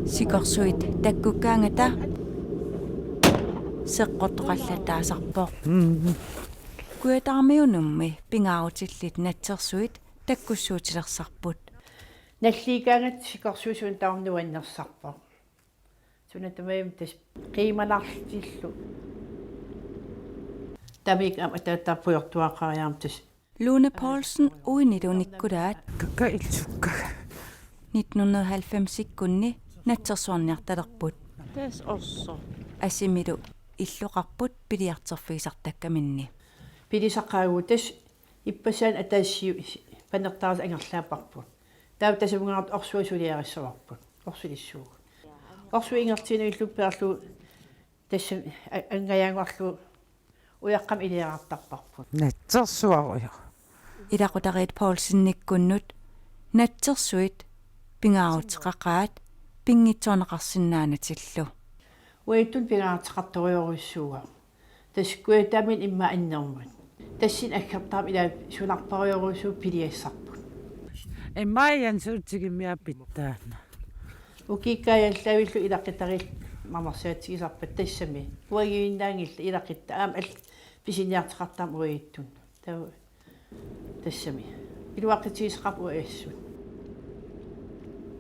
Sikorsuit takkukkaangata seqqortoqallataasarpoq kuitarmiunummi pingaarutillit natsersuit takkussuutilersarput наллиикаангат сикорсуусуун таорнуаннерсарпо сунатумаим тас қималарлтиллу тамик атааттарпуйортуаққариарам тас Lone Poulsen uinilunikkudaat кака илсуккага 1990-ikkunni natsersuarniartalerput тас орсо asimilu иллоқарпут пилиартерфигисартаккаминни пилисаққаагу тас иппасаан атаассиу панертаарс ангерлаапарпут таа тасунгаарт орсуасулиариссаварпут орсулиссууг орсуингертинуиллуппеарлу тасса ангаяангуарлу уяққам илиарартарпарпут натсерсуаруйо илақутариит Poulsen-никкуннут натсерсуит пингаарутеқақаат пингитсуарнеқарсинаанатиллу уиттун пигаартеқарториоруссууга таскуатамин имма аннермут тассин аккертаам ила сунарпариоруссуу пилиассарпут эммааян суутигиммиаппиттаана укиккаяллавиллу илаққитарил мамарсаатигисарпат тассами уагииннаангилла илаққитта аам ал писиниартеқартаам уиттун таа тассами илуаққитигисеқарпу ассут